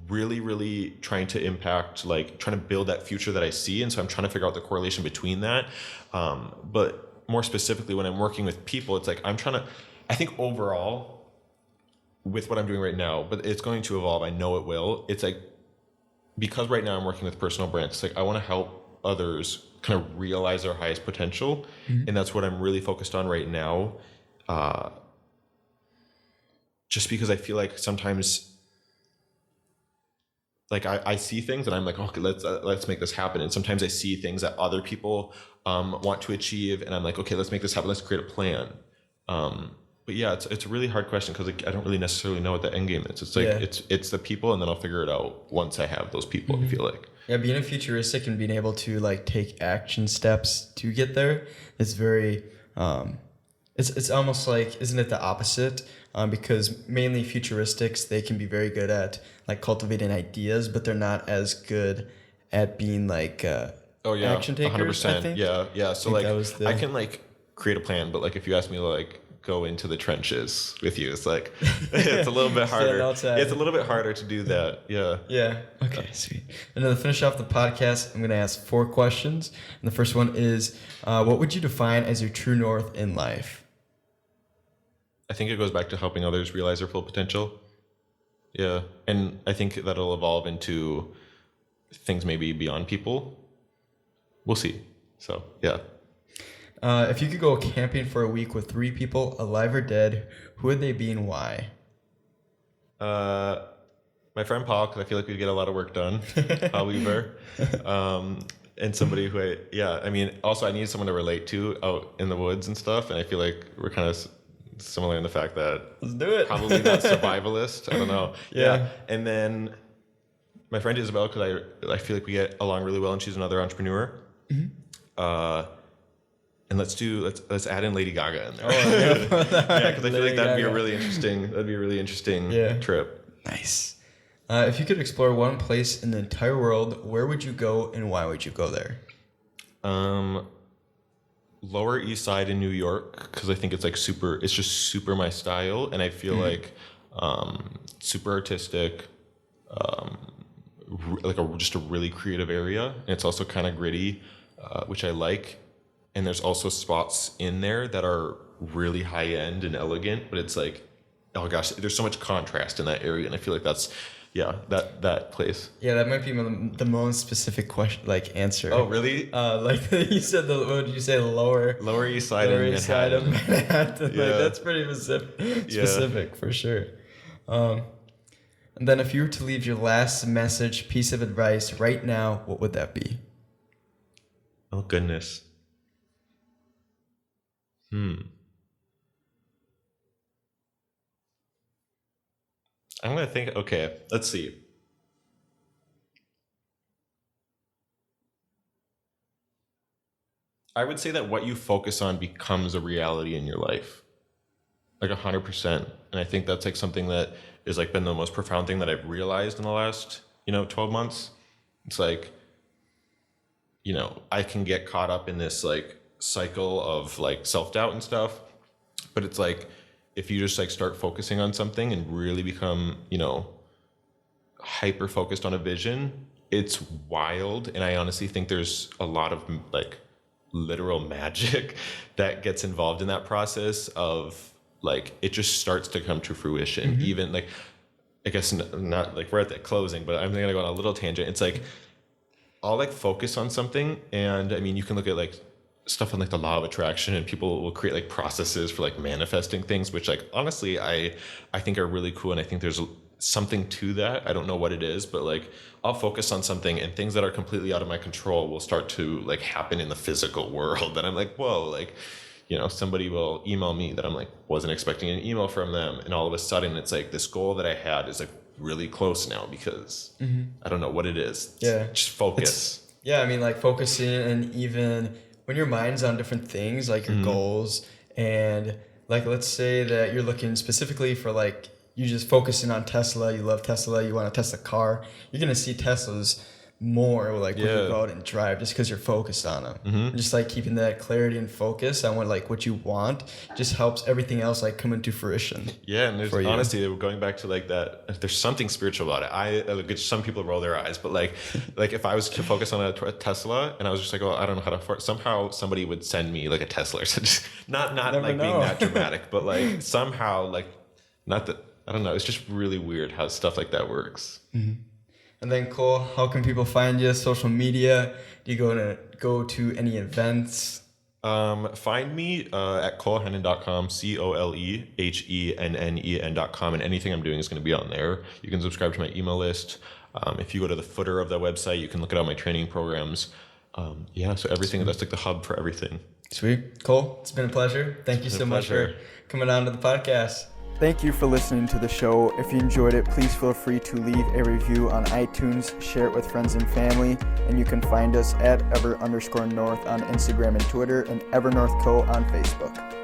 really trying to impact, like trying to build that future that I see. And so I'm trying to figure out the correlation between that. But more specifically, when I'm working with people, it's like I think overall with what I'm doing right now, but it's going to evolve. I know it will. It's like, because right now I'm working with personal brands, it's like I want to help others kind of realize their highest potential. And that's what I'm really focused on right now. Just because I feel like sometimes, like I see things and I'm like, okay, let's make this happen. And sometimes I see things that other people want to achieve, and I'm like, okay, let's make this happen. Let's create a plan. But yeah, it's a really hard question, because like, I don't really necessarily know what the end game is. It's like it's the people, and then I'll figure it out once I have those people. I feel like being futuristic and being able to like take action steps to get there is very. It's almost like, isn't it the opposite? Because mainly futuristics, they can be very good at like cultivating ideas, but they're not as good at being like action takers. 100%. I think. Yeah. So like I can like create a plan, but like if you ask me to like go into the trenches with you, it's like it's a little bit harder. It's a little bit harder to do that. Yeah. Okay, sweet. And then to finish off the podcast, I'm gonna ask 4 questions. And the first one is, what would you define as your true north in life? I think it goes back to helping others realize their full potential. Yeah. And I think that'll evolve into things maybe beyond people. We'll see. So, yeah. If you could go camping for a week with 3 people, alive or dead, who would they be and why? My friend Paul, because I feel like we'd get a lot of work done. Paul Weaver. And somebody who also I need someone to relate to out in the woods and stuff. And I feel like we're kind of similar in the fact that let's do it. Probably not survivalist. I don't know. Yeah. And then my friend Isabel, because I feel like we get along really well, and she's another entrepreneur. And let's add in Lady Gaga in there. Because I feel like that'd be a really interesting trip. Nice. If you could explore one place in the entire world, where would you go and why would you go there? Lower East Side in New York, because I think it's like it's just super my style, and I feel like super artistic, just a really creative area, and it's also kind of gritty, which I like. And there's also spots in there that are really high end and elegant, but it's like, oh gosh, there's so much contrast in that area, and I feel like that's that place. Yeah, that might be the most specific question, like answer. Oh, really? Like you said, what did you say? Lower East Side of Manhattan. Like, that's pretty specific for sure. And then if you were to leave your last piece of advice right now, what would that be? Oh goodness. I'm going to think, okay, let's see. I would say that what you focus on becomes a reality in your life. Like 100%. And I think that's like something that is like been the most profound thing that I've realized in the last, 12 months. It's like, I can get caught up in this like cycle of like self-doubt and stuff, but it's like, if you just like start focusing on something and really become, hyper focused on a vision, it's wild. And I honestly think there's a lot of like literal magic that gets involved in that process of like, it just starts to come to fruition. Even like, I guess not like we're at the closing, but I'm going to go on a little tangent. It's like, I'll like focus on something. And I mean, you can look at like stuff on like the law of attraction, and people will create like processes for like manifesting things, which like, honestly, I think are really cool. And I think there's something to that. I don't know what it is, but like I'll focus on something, and things that are completely out of my control will start to like happen in the physical world. And I'm like, whoa, like, somebody will email me that I'm like, wasn't expecting an email from them. And all of a sudden it's like this goal that I had is like really close now because I don't know what it is. Yeah. Just focus. I mean, like focusing, and even when your mind's on different things, like your goals, and like, let's say that you're looking specifically for like, you're just focusing on Tesla, you love Tesla, you want a Tesla car, you're going to see Teslas more like when you go out and drive, just because you're focused on them. And just like keeping that clarity and focus on what you want just helps everything else like come into fruition. Yeah, and there's honestly, going back to like that, there's something spiritual about it. Some people roll their eyes, but like if I was to focus on a Tesla and I was just like, well, I don't know how to afford, somehow somebody would send me like a Tesla or something. Not like being that dramatic, but like somehow like, not that, I don't know. It's just really weird how stuff like that works. And then Cole, how can people find you? Social media? Do you go to any events? Find me at colehennen.com, COLEHENNEN.com, and anything I'm doing is going to be on there. You can subscribe to my email list. If you go to the footer of the website, you can look at all my training programs. So everything, that's like the hub for everything. Sweet. Cole, it's been a pleasure. Thank you so much for coming on to the podcast. Thank you for listening to the show. If you enjoyed it, please feel free to leave a review on iTunes, share it with friends and family, and you can find us at ever_north on Instagram and Twitter, and EverNorthCo on Facebook.